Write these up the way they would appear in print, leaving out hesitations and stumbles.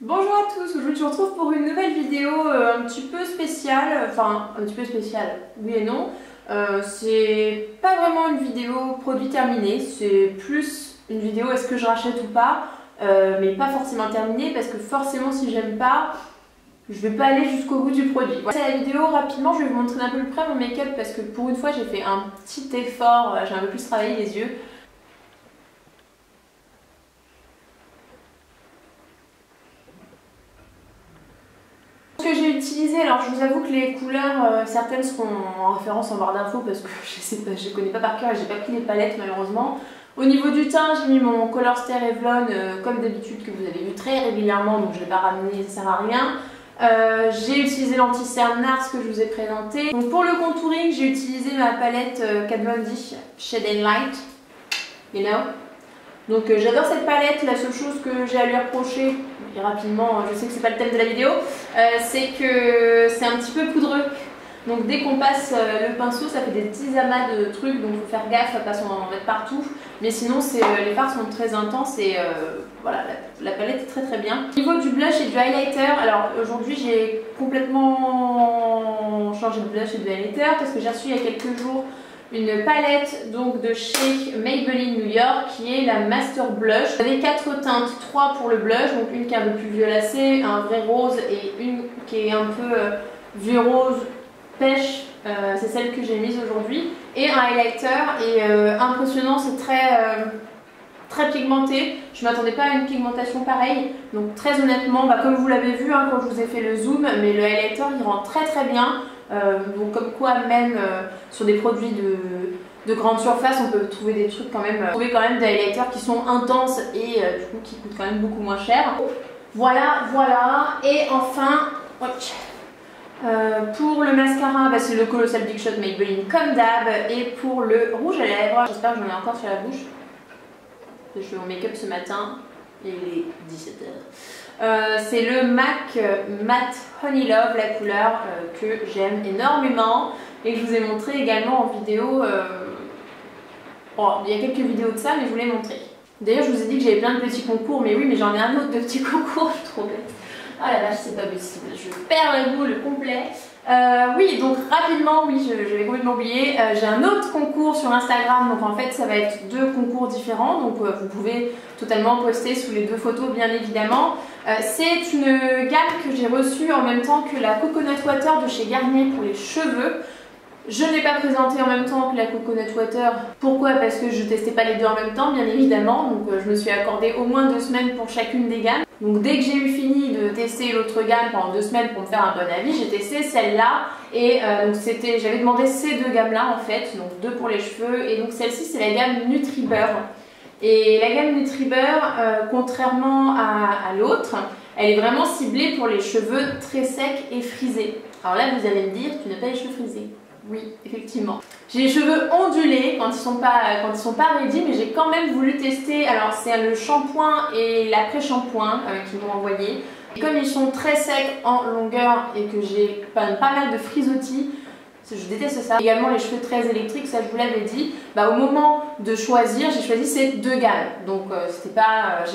Bonjour à tous, aujourd'hui je vous retrouve pour une nouvelle vidéo un petit peu spéciale, enfin un petit peu spéciale, oui et non. C'est pas vraiment une vidéo produit terminé, c'est plus une vidéo est-ce que je rachète ou pas, mais pas forcément terminée parce que forcément si j'aime pas, je vais pas aller jusqu'au bout du produit. Voilà. C'est la vidéo, rapidement je vais vous montrer d'un peu plus près mon make-up parce que pour une fois j'ai fait un petit effort, j'ai un peu plus travaillé les yeux. Ce que j'ai utilisé, alors je vous avoue que les couleurs, certaines seront en référence en barre d'infos parce que je les connais pas par cœur et j'ai pas pris les palettes malheureusement. Au niveau du teint, j'ai mis mon Colorstay Revlon comme d'habitude que vous avez vu très régulièrement, donc je ne vais pas ramener, ça sert à rien. J'ai utilisé l'anti-cerne NARS que je vous ai présenté. Donc pour le contouring, j'ai utilisé ma palette Kat Von D Shade and Light, you know. Donc j'adore cette palette, la seule chose que j'ai à lui reprocher, et rapidement, je sais que c'est pas le thème de la vidéo, c'est que c'est un petit peu poudreux. Donc dès qu'on passe le pinceau, ça fait des petits amas de trucs, donc il faut faire gaffe à pas s'en mettre partout. Mais sinon, les fards sont très intenses et voilà, la palette est très très bien. Au niveau du blush et du highlighter, alors aujourd'hui j'ai complètement changé de blush et de highlighter parce que j'ai reçu il y a quelques jours une palette donc de chez Maybelline New York qui est la Master Blush. Vous avez 4 teintes, 3 pour le blush, donc une qui est un peu plus violacée, un vrai rose et une qui est un peu vieux rose pêche, c'est celle que j'ai mise aujourd'hui. Et un highlighter et impressionnant, c'est très pigmenté. Je ne m'attendais pas à une pigmentation pareille, donc très honnêtement, comme vous l'avez vu hein, quand je vous ai fait le zoom, mais le highlighter il rend très bien. Donc comme quoi même sur des produits de grande surface on peut trouver des trucs quand même, trouver quand même des highlighters qui sont intenses et du coup qui coûtent quand même beaucoup moins cher. Voilà. Et enfin, pour le mascara, c'est le Colossal Big Shot Maybelline comme d'hab. Et pour le rouge à lèvres, j'espère que j'en ai encore sur la bouche. Je fais mon make-up ce matin et il est 17h. C'est le MAC Matte Honey Love, la couleur que j'aime énormément et que je vous ai montré également en vidéo. Il y a quelques vidéos de ça, mais je vous l'ai montré. D'ailleurs, je vous ai dit que j'avais plein de petits concours, mais oui, mais j'en ai un autre de petits concours, je suis trop bête. Ah la vache, c'est pas possible, je perds la boule complet. Oui, donc rapidement, oui, je vais complètement oublier. J'ai un autre concours sur Instagram, donc en fait ça va être 2 concours différents, donc vous pouvez totalement poster sous les 2 photos bien évidemment. C'est une gamme que j'ai reçue en même temps que la Coconut Water de chez Garnier pour les cheveux. Je ne l'ai pas présentée en même temps que la Coconut Water. Pourquoi? Parce que je ne testais pas les deux en même temps, bien évidemment. Donc je me suis accordé au moins 2 semaines pour chacune des gammes. Donc dès que j'ai eu fini de tester l'autre gamme pendant 2 semaines pour me faire un bon avis, j'ai testé celle-là. Et j'avais demandé ces 2 gammes-là en fait, donc 2 pour les cheveux. Et donc celle-ci c'est la gamme Nutribeurre. Et la gamme Nutribeurre, contrairement à l'autre, elle est vraiment ciblée pour les cheveux très secs et frisés. Alors là vous allez me dire, tu n'as pas les cheveux frisés. Oui, effectivement. J'ai les cheveux ondulés quand ils sont pas ready, mais j'ai quand même voulu tester. Alors c'est le shampoing et l'après-shampoing qu'ils m'ont envoyé. Et comme ils sont très secs en longueur et que j'ai pas mal de frisottis, je déteste ça. Également les cheveux très électriques, ça je vous l'avais dit. Au moment de choisir, j'ai choisi ces 2 gammes. Donc j'ai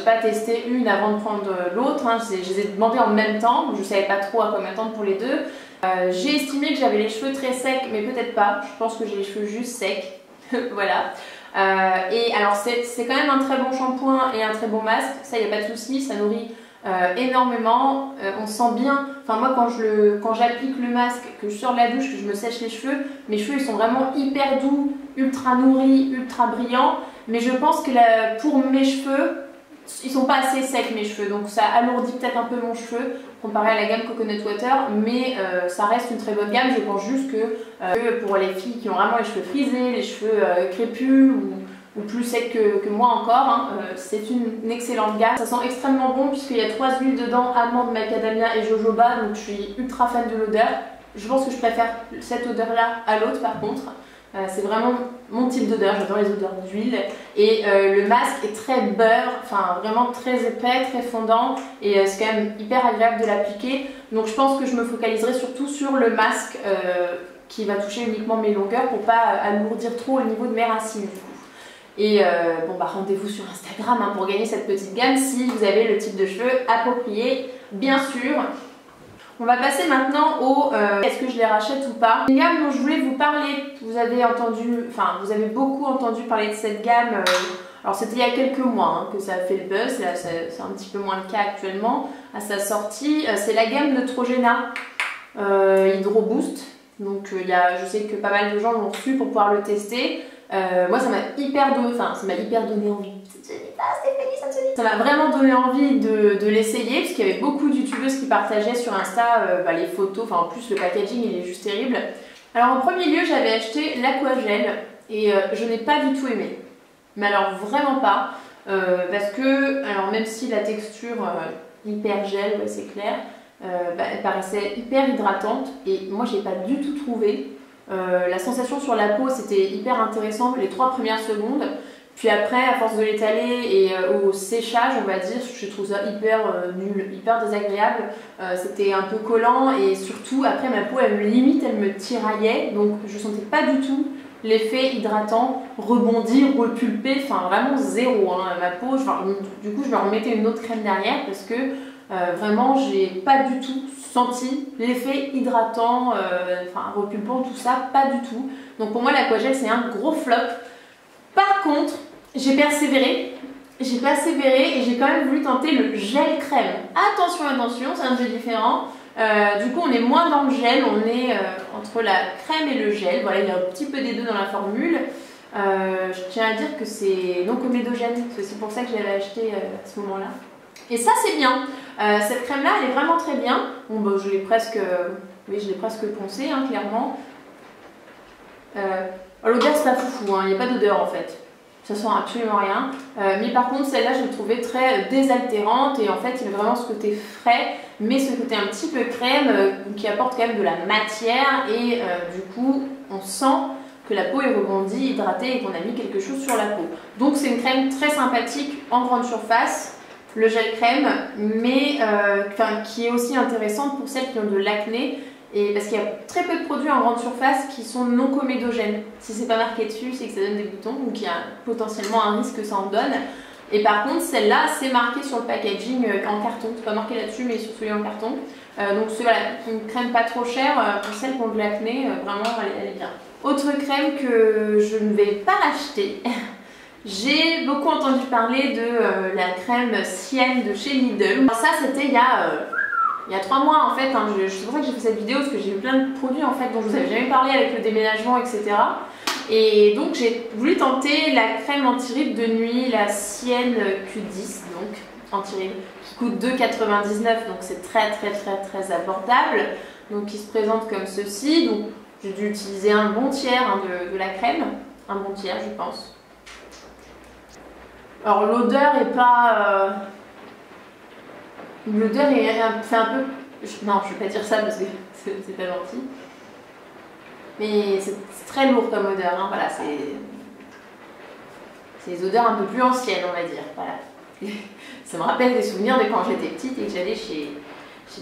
pas testé une avant de prendre l'autre. Hein. Je les ai demandé en même temps, donc je savais pas trop à quoi m'attendre pour les 2. J'ai estimé que j'avais les cheveux très secs, mais peut-être pas. Je pense que j'ai les cheveux juste secs. Voilà. Et alors c'est quand même un très bon shampoing et un très bon masque. Ça, il n'y a pas de souci, ça nourrit énormément. On sent bien. Enfin moi quand j'applique le masque, que je sors de la douche, que je me sèche les cheveux, mes cheveux ils sont vraiment hyper doux, ultra nourris, ultra brillants. Mais je pense que pour mes cheveux, ils sont pas assez secs mes cheveux, donc ça alourdit peut-être un peu mon cheveu comparé à la gamme Coconut Water, mais ça reste une très bonne gamme. Je pense juste que pour les filles qui ont vraiment les cheveux frisés, les cheveux crépus ou plus secs que moi encore, c'est une excellente gamme. Ça sent extrêmement bon puisqu'il y a 3 huiles dedans, amande, macadamia et jojoba, donc je suis ultra fan de l'odeur. Je pense que je préfère cette odeur là à l'autre par contre. C'est vraiment mon type d'odeur, j'adore les odeurs d'huile. Et le masque est très beurre, enfin vraiment très épais, très fondant. Et c'est quand même hyper agréable de l'appliquer. Donc je pense que je me focaliserai surtout sur le masque qui va toucher uniquement mes longueurs pour pas alourdir trop au niveau de mes racines du coup. Et bon bah rendez-vous sur Instagram hein, pour gagner cette petite gamme si vous avez le type de cheveux approprié, bien sûr. On va passer maintenant au est-ce que je les rachète ou pas. Une gamme dont je voulais vous parler, vous avez beaucoup entendu parler de cette gamme. Alors c'était il y a quelques mois hein, que ça a fait le buzz, là c'est un petit peu moins le cas actuellement à sa sortie. C'est la gamme Neutrogena Hydro Boost. Donc je sais que pas mal de gens l'ont reçu pour pouvoir le tester. Moi ça m'a hyper donné envie. Ça m'a vraiment donné envie de l'essayer parce qu'il y avait beaucoup de youtubeuses qui partageaient sur Insta les photos, en plus le packaging il est juste terrible. Alors en premier lieu j'avais acheté l'Aquagel et je n'ai pas du tout aimé. Mais alors vraiment pas, parce que alors même si la texture hyper gel, ouais, c'est clair, elle paraissait hyper hydratante et moi j'ai pas du tout trouvé. La sensation sur la peau c'était hyper intéressant les 3 premières secondes, puis après à force de l'étaler et au séchage on va dire, je trouve ça hyper nul, hyper désagréable. C'était un peu collant et surtout après ma peau elle me tiraillait, donc je sentais pas du tout l'effet hydratant, rebondir, repulper, enfin vraiment zéro hein, ma peau. Du coup je me remettais une autre crème derrière parce que vraiment j'ai pas du tout senti l'effet hydratant, repulpant, tout ça, pas du tout. Donc pour moi l'Aquagel c'est un gros flop. Par contre j'ai persévéré et j'ai quand même voulu tenter le gel crème. Attention, c'est un peu différent. Du coup on est moins dans le gel, on est entre la crème et le gel. Voilà, il y a un petit peu des deux dans la formule. Je tiens à dire que c'est non comédogène, c'est pour ça que je l'avais acheté à ce moment là. Et ça c'est bien, cette crème là elle est vraiment très bien. Bon bah je l'ai presque poncée hein, clairement. L'odeur c'est pas foufou, hein, il n'y a pas d'odeur en fait. Ça sent absolument rien. Mais par contre celle-là je l'ai trouvée très désaltérante et en fait il y a vraiment ce côté frais mais ce côté un petit peu crème qui apporte quand même de la matière et du coup on sent que la peau est rebondie, hydratée et qu'on a mis quelque chose sur la peau. Donc c'est une crème très sympathique en grande surface, le gel crème, mais qui est aussi intéressante pour celles qui ont de l'acné. Et parce qu'il y a très peu de produits en grande surface qui sont non comédogènes. Si c'est pas marqué dessus, c'est que ça donne des boutons, donc il y a potentiellement un risque que ça en donne. Et par contre, celle-là, c'est marqué sur le packaging en carton. C'est pas marqué là-dessus, mais sur celui en carton. Donc c'est voilà, une crème pas trop chère pour celles qui ont de l'acné. Vraiment, elle est bien. Autre crème que je ne vais pas acheter. J'ai beaucoup entendu parler de la crème Sienne de chez Lidl. Alors ça, c'était il y a 3 mois en fait, hein, c'est pour ça que j'ai fait cette vidéo parce que j'ai eu plein de produits en fait dont je vous avais jamais parlé avec le déménagement etc. Et donc j'ai voulu tenter la crème anti-rides de nuit, la Sienne Q10 donc anti-rides qui coûte 2,99 €, donc c'est très abordable. Donc qui se présente comme ceci. Donc j'ai dû utiliser un bon tiers hein, de la crème, un bon tiers je pense. Alors l'odeur est pas... L'odeur fait un peu... Non, je vais pas dire ça parce que c'est pas gentil. Mais c'est très lourd comme odeur, hein. Voilà, c'est des odeurs un peu plus anciennes, on va dire. Voilà. Ça me rappelle des souvenirs de quand j'étais petite et que j'allais chez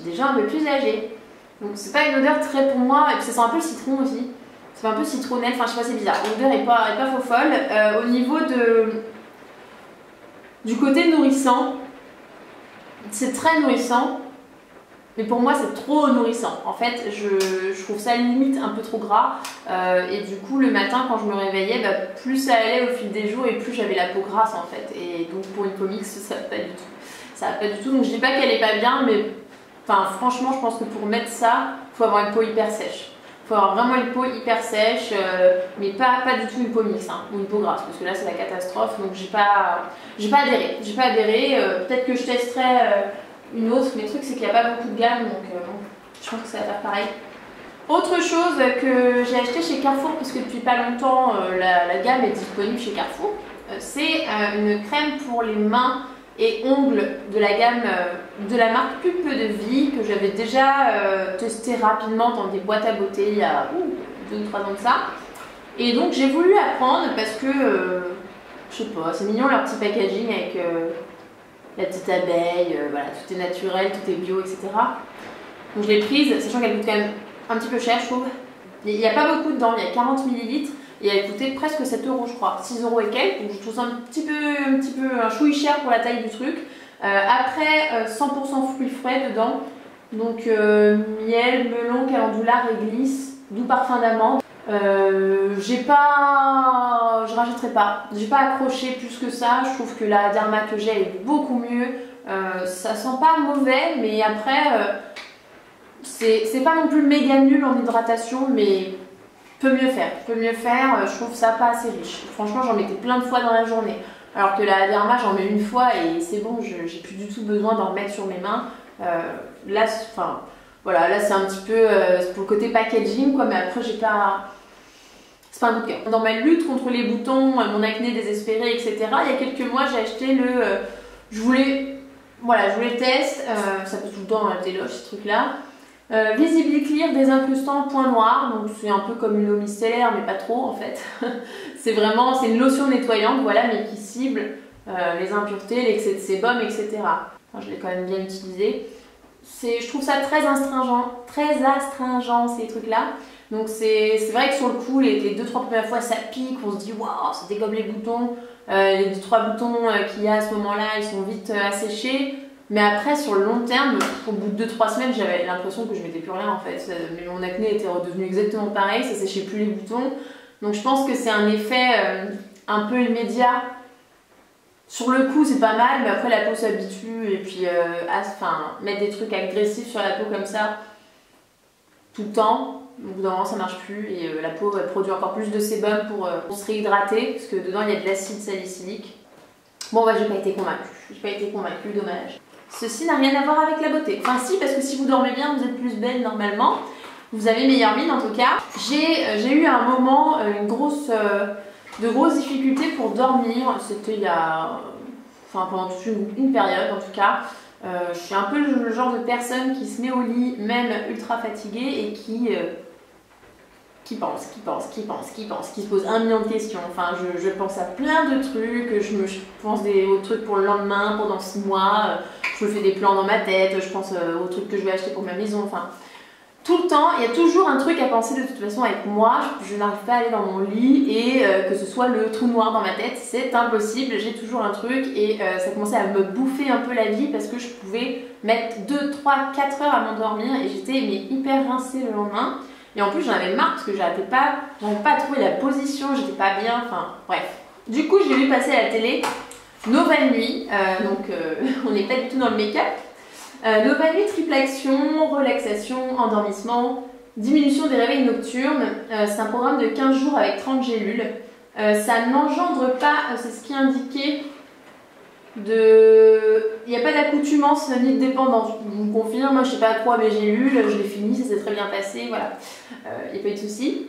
des gens un peu plus âgés. Donc c'est pas une odeur très pour moi, et puis ça sent un peu le citron aussi. Ça fait un peu citronnelle, enfin je sais pas, c'est bizarre. L'odeur est pas faux folle. Au niveau du côté nourrissant, c'est très nourrissant, mais pour moi c'est trop nourrissant. En fait, je trouve ça limite un peu trop gras. Et du coup, le matin quand je me réveillais, plus ça allait au fil des jours et plus j'avais la peau grasse en fait. Et donc pour une peau mixte, ça va pas du tout. Ça va pas du tout. Donc je dis pas qu'elle est pas bien, mais franchement, je pense que pour mettre ça, il faut avoir une peau hyper sèche. Il faut avoir vraiment une peau hyper sèche, mais pas du tout une peau mixte hein, ou une peau grasse, parce que là c'est la catastrophe. Donc j'ai pas adhéré. Peut-être que je testerai une autre, mais le truc c'est qu'il n'y a pas beaucoup de gamme, donc je pense que ça va faire pareil. Autre chose que j'ai acheté chez Carrefour, parce que depuis pas longtemps la gamme est disponible chez Carrefour, c'est une crème pour les mains et ongles de la gamme de la marque Pulpe de Vie, que j'avais déjà testé rapidement dans des boîtes à beauté il y a 2 ou 3 ans de ça. Et donc j'ai voulu la prendre parce que, je sais pas, c'est mignon leur petit packaging avec la petite abeille, voilà, tout est naturel, tout est bio, etc. Donc je l'ai prise, sachant qu'elle coûte quand même un petit peu cher, je trouve. Il n'y a pas beaucoup dedans, il y a 40 ml. et elle coûtait presque 7 € je crois, 6 € et quelques, donc je trouve ça un chouï cher pour la taille du truc. Après 100% fruits frais dedans, donc miel, melon, calendula, réglisse, doux parfum d'amande. Je rachèterai pas, j'ai pas accroché plus que ça, je trouve que la Derma que j'ai est beaucoup mieux, ça sent pas mauvais, mais après c'est pas non plus méga nul en hydratation, mais peut mieux faire, je trouve ça pas assez riche. Franchement j'en mettais plein de fois dans la journée, alors que la Derma j'en mets une fois et c'est bon, j'ai plus du tout besoin d'en remettre sur mes mains. Là, enfin voilà, là c'est un petit peu pour le côté packaging quoi, mais après j'ai pas... C'est pas un coup de cœur. Dans ma lutte contre les boutons, mon acné désespéré, etc., il y a quelques mois j'ai acheté le... je voulais tester, ça peut tout le temps à téloche ce truc là. Visibly Clear désincrustant point noir, donc c'est un peu comme une eau micellaire mais pas trop en fait. C'est une lotion nettoyante, voilà, mais qui cible les impuretés, l'excès de sébum, etc. Enfin, je l'ai quand même bien utilisé. Je trouve ça très astringent ces trucs là. Donc c'est vrai que sur le coup, les 2-3 premières fois ça pique, on se dit waouh, ça dégomme les boutons. Les 2-3 boutons qu'il y a à ce moment là, ils sont vite asséchés. Mais après, sur le long terme, au bout de 2-3 semaines, j'avais l'impression que je mettais plus rien en fait. Mais mon acné était redevenu exactement pareil, ça séchait plus les boutons. Donc je pense que c'est un effet un peu immédiat. Sur le coup, c'est pas mal, mais après la peau s'habitue. Et puis, mettre des trucs agressifs sur la peau comme ça, tout le temps, au bout d'un moment, ça marche plus. Et la peau elle produit encore plus de sébum pour se réhydrater, parce que dedans, il y a de l'acide salicylique. Bon, bah, j'ai pas été convaincue, dommage. Ceci n'a rien à voir avec la beauté. Enfin si, parce que si vous dormez bien, vous êtes plus belle normalement. Vous avez meilleure mine en tout cas. J'ai eu à un moment de grosses difficultés pour dormir. C'était pendant toute une période en tout cas. Je suis un peu le genre de personne qui se met au lit, même ultra fatiguée, et qui se pose 1 million de questions. Enfin, je pense à plein de trucs, je pense aux trucs pour le lendemain, pendant 6 mois, je me fais des plans dans ma tête, je pense aux trucs que je vais acheter pour ma maison, enfin, tout le temps, il y a toujours un truc à penser de toute façon avec moi, je n'arrive pas à aller dans mon lit et que ce soit le trou noir dans ma tête, c'est impossible, j'ai toujours un truc et ça commençait à me bouffer un peu la vie parce que je pouvais mettre 2, 3, 4 heures à m'endormir et j'étais hyper rincée le lendemain. Et en plus j'en avais marre parce que j'arrivais pas à trouver la position, j'étais pas bien, enfin bref. Du coup j'ai vu passer à la télé Nova Nuit, on n'est pas du tout dans le make-up. Nova Nuit, triple action, relaxation, endormissement, diminution des réveils nocturnes. C'est un programme de 15 jours avec 30 gélules. Ça n'engendre pas, c'est ce qui est indiqué, il n'y a pas d'accoutumance ni de dépendance. Je vous confirme, moi je sais pas à quoi mes gélules, je l'ai fini, ça s'est très bien passé, voilà. Il n'y a pas eu de souci.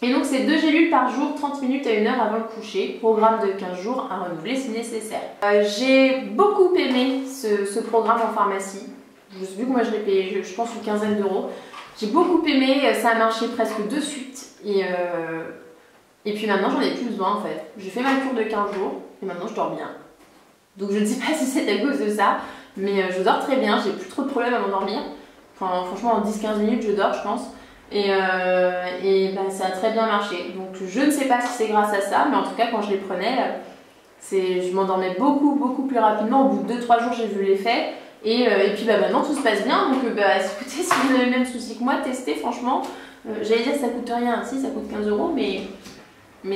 Et donc c'est 2 gélules par jour, 30 minutes à 1 heure avant le coucher. Programme de 15 jours à renouveler si nécessaire. J'ai beaucoup aimé ce programme en pharmacie. Je sais plus combien je l'ai payé, je pense une quinzaine d'euros. J'ai beaucoup aimé, ça a marché presque de suite. Et puis maintenant j'en ai plus besoin en fait. J'ai fait ma cure de 15 jours et maintenant je dors bien. Donc je ne sais pas si c'est à cause de ça, mais je dors très bien, j'ai plus trop de problèmes à m'endormir. Enfin, franchement en 10-15 minutes je dors je pense. Et ça a très bien marché. Donc je ne sais pas si c'est grâce à ça, mais en tout cas quand je les prenais, je m'endormais beaucoup plus rapidement. Au bout de 2-3 jours j'ai vu l'effet. Et puis maintenant tout se passe bien. Donc écoutez, si vous avez le même souci que moi, testez franchement. J'allais dire ça coûte rien, si ça coûte 15 euros, mais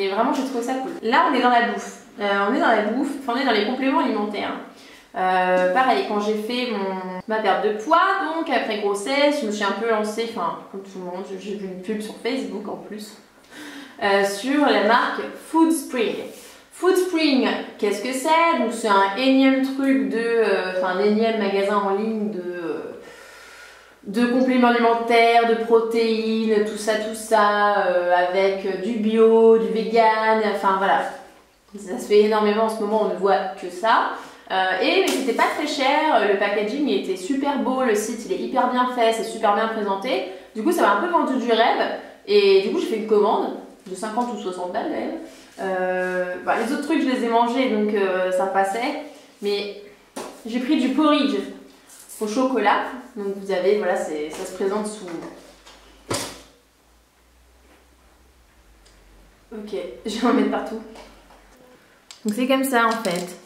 vraiment j'ai trouvé ça cool. Là on est dans la bouffe. On est dans les compléments alimentaires. Pareil, quand j'ai fait ma perte de poids, donc après grossesse, je me suis un peu lancée, enfin comme tout le monde, j'ai vu une pub sur Facebook en plus, sur la marque Food Spring. Food Spring, qu'est-ce que c'est? Donc c'est un énième truc un énième magasin en ligne de compléments alimentaires, de protéines, tout ça, avec du bio, du vegan, enfin voilà. Ça se fait énormément en ce moment, on ne voit que ça. Mais c'était pas très cher, le packaging il était super beau, le site il est hyper bien fait, c'est super bien présenté. Du coup ça m'a un peu vendu du rêve et du coup j'ai fait une commande de 50 ou 60 balles même. Les autres trucs je les ai mangés donc ça passait. Mais j'ai pris du porridge au chocolat. Donc vous avez, voilà, ça se présente sous Ok, je vais en mettre partout. Donc c'est comme ça en fait.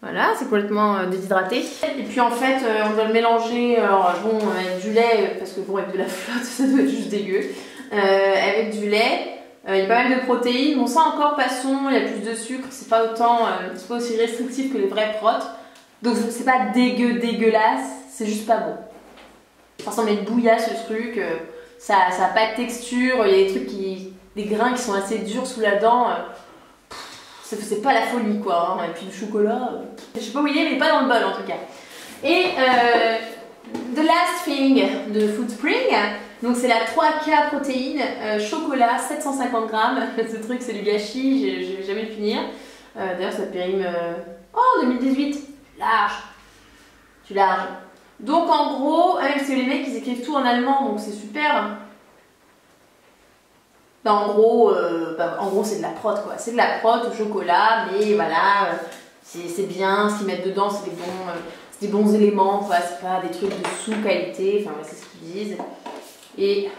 Voilà, c'est complètement déshydraté. Et puis en fait, on doit le mélanger, alors bon, avec du lait, parce que bon, avec de la flotte, ça doit être juste dégueu. Avec du lait, il y a pas mal de protéines. Bon, ça encore, passons, il y a plus de sucre, c'est pas autant, c'est pas aussi restrictif que les vrais protes. Donc c'est pas dégueulasse, c'est juste pas bon. Ça ressemble à une bouillasse ce truc, ça a pas de texture, il y a des trucs des grains qui sont assez durs sous la dent. C'est pas la folie quoi, hein. Et puis le chocolat, je sais pas où il est mais pas dans le bol en tout cas. Et The Last Thing de Foodspring, donc c'est la 3K protéines, chocolat 750 grammes, ce truc c'est du gâchis, je vais jamais le finir. D'ailleurs ça périme, oh 2018, large, du large. Donc en gros, même si les mecs ils écrivent tout en allemand donc c'est super. Ben, en gros c'est de la prot quoi, c'est de la prot au chocolat, mais voilà, c'est bien, ce qu'ils mettent dedans c'est des bons éléments quoi, c'est pas des trucs de sous-qualité, enfin c'est ce qu'ils disent. Et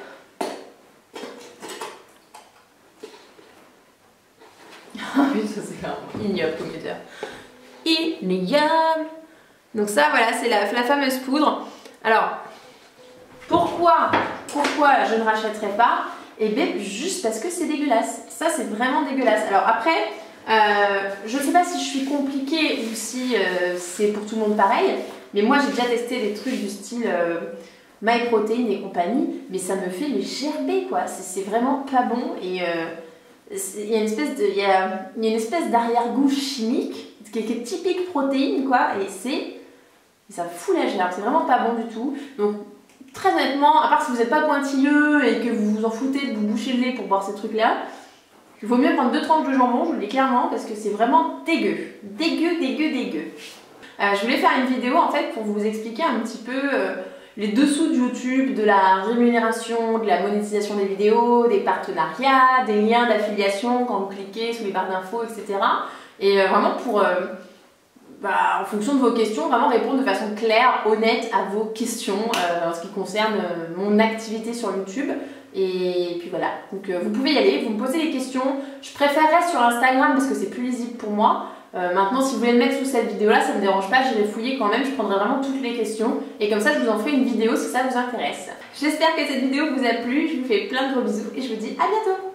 ah oui ça c'est vraiment ignoble comme odeur. Ignoble. Donc ça voilà c'est la fameuse poudre. Alors pourquoi je ne rachèterai pas? Et bien juste parce que c'est dégueulasse. Ça c'est vraiment dégueulasse. Alors après, je ne sais pas si je suis compliquée ou si c'est pour tout le monde pareil, mais moi j'ai déjà testé des trucs du style MyProtein et compagnie, mais ça me fait gerber quoi. C'est vraiment pas bon et il y a une espèce d'arrière-goût chimique qui est typique protéine quoi, et ça fout la gerbe. C'est vraiment pas bon du tout. Donc très honnêtement, à part si vous n'êtes pas pointilleux et que vous vous en foutez de vous boucher le nez pour boire ces trucs-là, il vaut mieux prendre 2 tranches de jambon, je vous le dis clairement, parce que c'est vraiment dégueu. Dégueu. Je voulais faire une vidéo en fait pour vous expliquer un petit peu les dessous de YouTube, de la rémunération, de la monétisation des vidéos, des partenariats, des liens d'affiliation quand vous cliquez sous les barres d'infos, etc. Et vraiment pour... en fonction de vos questions, vraiment répondre de façon claire, honnête à vos questions en ce qui concerne mon activité sur YouTube. Et puis voilà, donc vous pouvez y aller, vous me posez les questions. Je préférerais sur Instagram parce que c'est plus lisible pour moi. Maintenant, si vous voulez le mettre sous cette vidéo-là, ça ne me dérange pas, j'irai fouiller quand même, je prendrai vraiment toutes les questions. Et comme ça, je vous en ferai une vidéo si ça vous intéresse. J'espère que cette vidéo vous a plu, je vous fais plein de gros bisous et je vous dis à bientôt.